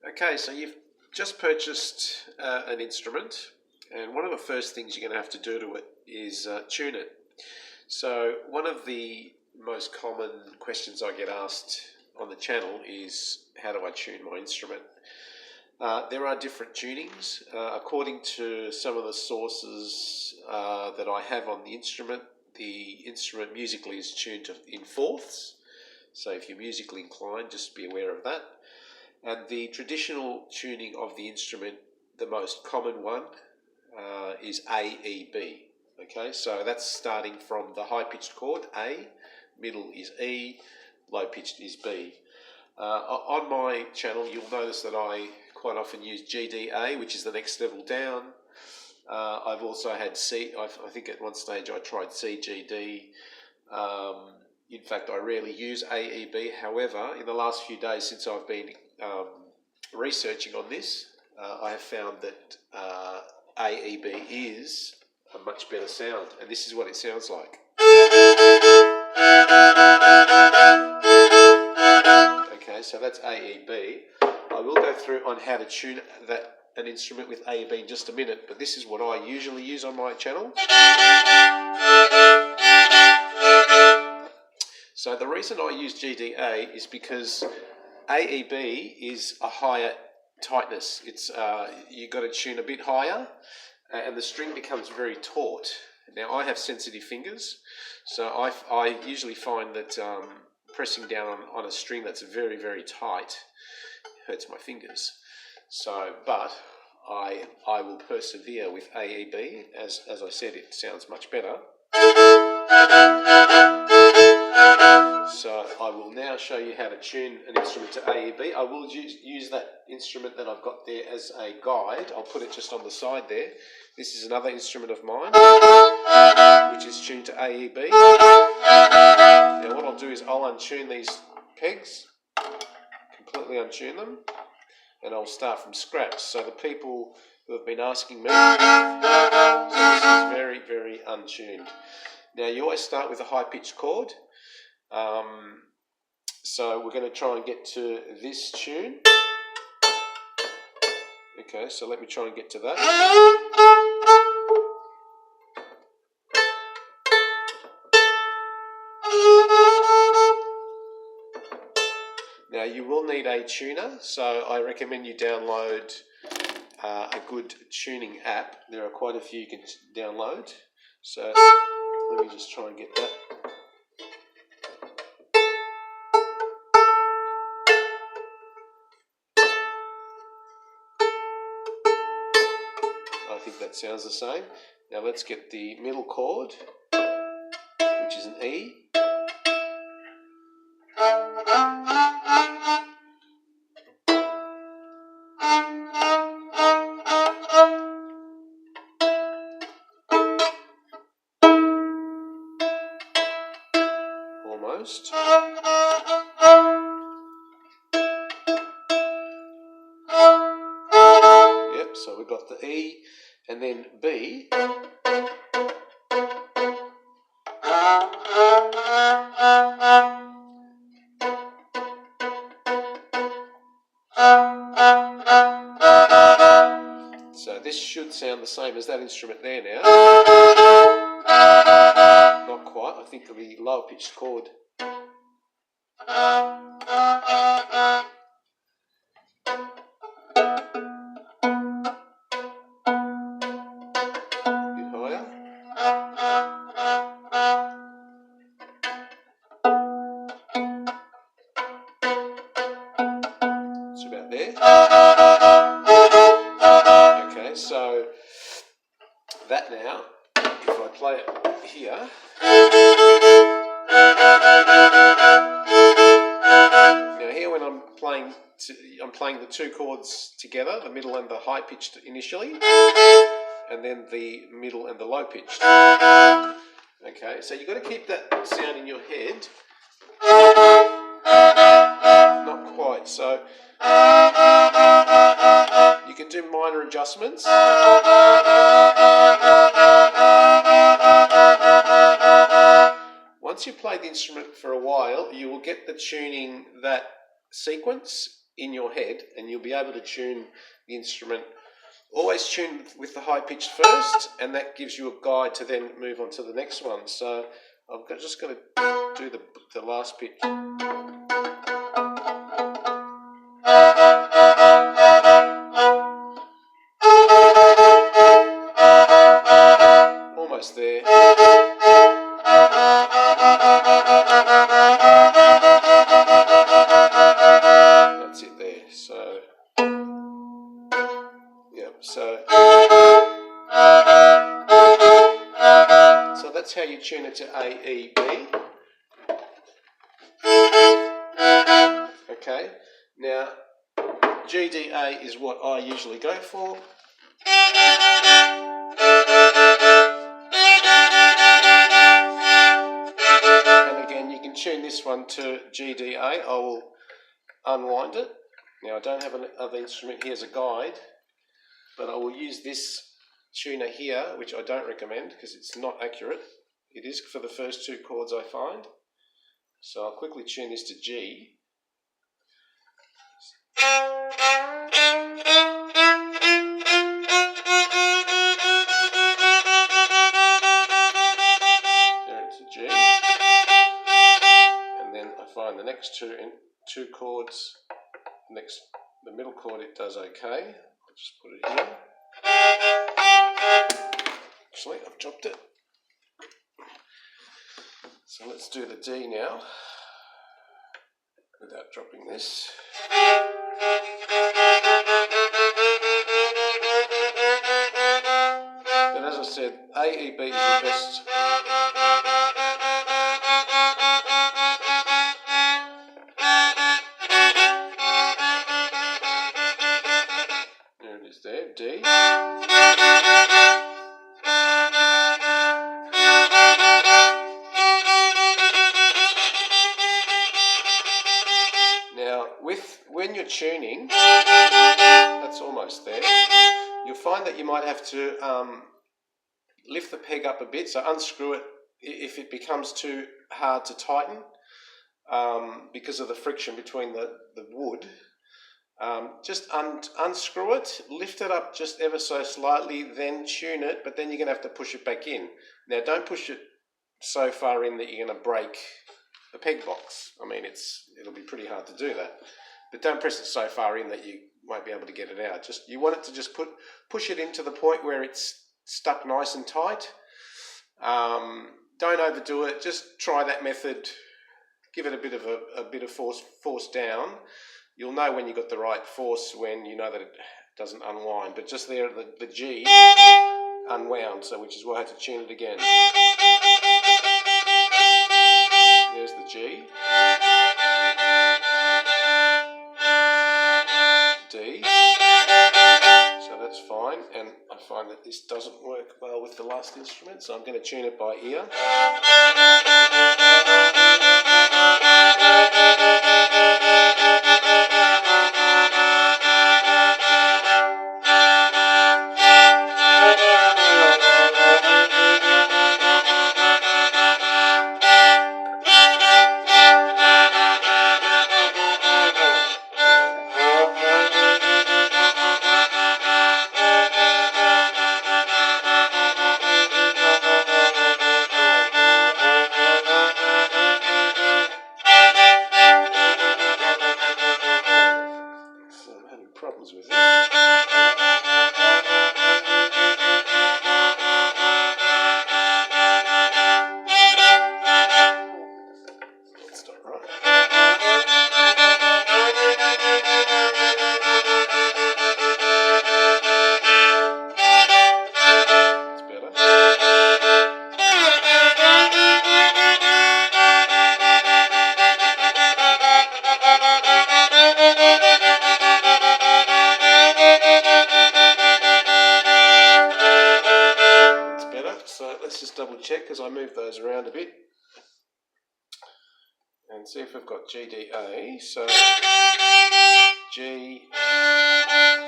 Okay, so you've just purchased an instrument, and one of the first things you're going to have to do to it is tune it. So one of the most common questions I get asked on the channel is, how do I tune my instrument? There are different tunings. According to some of the sources that I have on the instrument musically is tuned in fourths. So if you're musically inclined, just be aware of that. And the traditional tuning of the instrument, the most common one, is AEB. Okay, so that's starting from the high-pitched chord A, middle is E, low-pitched is B. On my channel, you'll notice that I quite often use GDA, which is the next level down. I've also had C. I think at one stage I tried CGD. In fact, I rarely use AEB. However, in the last few days since I've been researching on this, I have found that AEB is a much better sound, and this is what it sounds like. Okay, so that's AEB. I will go through on how to tune an instrument with AEB in just a minute, but this is what I usually use on my channel. So the reason I use GDA is because AEB is a higher tightness. It's you've got to tune a bit higher, and the string becomes very taut. Now I have sensitive fingers, so I usually find that pressing down on a string that's very, very tight hurts my fingers. So, but I will persevere with AEB. As I said, it sounds much better. So I will now show you how to tune an instrument to AEB. I will use that instrument that I've got there as a guide. I'll put it just on the side there. This is another instrument of mine, which is tuned to AEB. Now what I'll do is I'll untune these pegs, completely untune them, and I'll start from scratch. So the people who have been asking me, so this is very, very untuned. Now you always start with a high-pitched chord. So we're going to try and get to this tune. Okay, so let me try and get to that. Now you will need a tuner, so I recommend you download a good tuning app. There are quite a few you can download. So let me just try and get that. I think that sounds the same. Now let's get the middle chord, which is an E. Almost. Yep, so we've got the E and then B. So this should sound the same as that instrument there now. Not quite, I think the lower pitched chord. It's about there. Okay, so that now, if I play it here, now here when I'm playing the two chords together, the middle and the high pitched initially, and then the middle and the low pitched. Okay, so you've got to keep that sound in your head. Not quite, so you can do minor adjustments. Once you play the instrument for a while, you will get the tuning that sequence in your head, and you'll be able to tune the instrument. Always tune with the high pitch first, and that gives you a guide to then move on to the next one. So I've just got to do the last pitch. Almost there. That's it there. So yeah, so that's how you tune it to AEB. Okay, now GDA is what I usually go for. And again, you can tune this one to GDA. I will unwind it. Now I don't have another instrument here as a guide, but I will use this tuner here, which I don't recommend because it's not accurate. It is for the first two chords I find. So I'll quickly tune this to G. There it's a G. And then I find the next two chords, the middle chord it does okay. I'll just put it here. Actually, I've dropped it. So let's do the D now, without dropping this. But as I said, AEB is the best. There it is there, D. Now, when you're tuning, that's almost there, you'll find that you might have to lift the peg up a bit, so unscrew it if it becomes too hard to tighten because of the friction between the wood. Just unscrew it, lift it up just ever so slightly, then tune it, but then you're going to have to push it back in. Now don't push it so far in that you're going to break the peg box. I mean, it'll be pretty hard to do that, but don't press it so far in that you won't be able to get it out. You want it to just push it into the point where it's stuck nice and tight. Don't overdo it. Just try that method. Give it a bit of force down. You'll know when you got the right force when you know that it doesn't unwind. But just there, the G unwound, so which is why I had to tune it again. There's the G. D. So that's fine, and I find that this doesn't work well with the last instrument, so I'm going to tune it by ear. Problems with it. That's not right. It's better. Let's just double check because I moved those around a bit and see if we've got GDA. So G,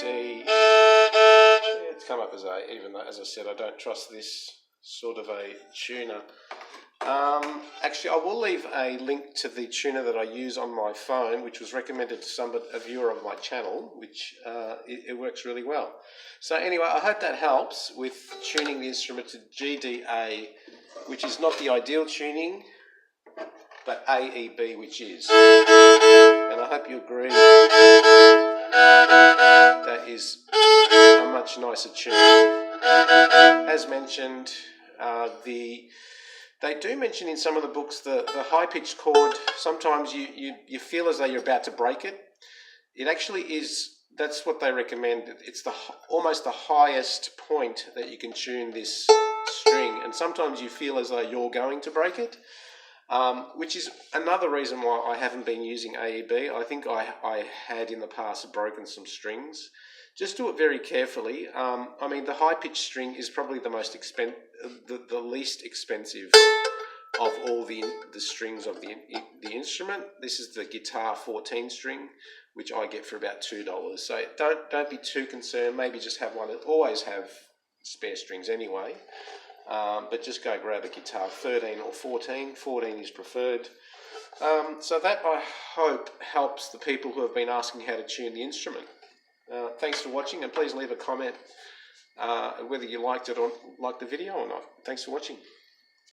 D, yeah, it's come up as A, even though, as I said, I don't trust this sort of a tuner Actually, I will leave a link to the tuner that I use on my phone, which was recommended to a viewer of my channel, which it works really well. So anyway, I hope that helps with tuning the instrument to GDA, which is not the ideal tuning, but AEB, which is. And I hope you agree that is a much nicer tune. As mentioned, they do mention in some of the books the high-pitched chord, sometimes you feel as though you're about to break it. It actually is, that's what they recommend. It's almost the highest point that you can tune this string, and sometimes you feel as though you're going to break it, which is another reason why I haven't been using AEB. I think I had in the past broken some strings. Just do it very carefully. I mean, the high-pitched string is probably the most the least expensive of all the strings of the instrument. This is the guitar 14 string, which I get for about $2. So don't be too concerned. Maybe just have one. Always have spare strings anyway. But just go grab a guitar 13 or 14. 14 is preferred. So that, I hope, helps the people who have been asking how to tune the instrument. Thanks for watching, and please leave a comment whether you liked it or liked the video or not. Thanks for watching.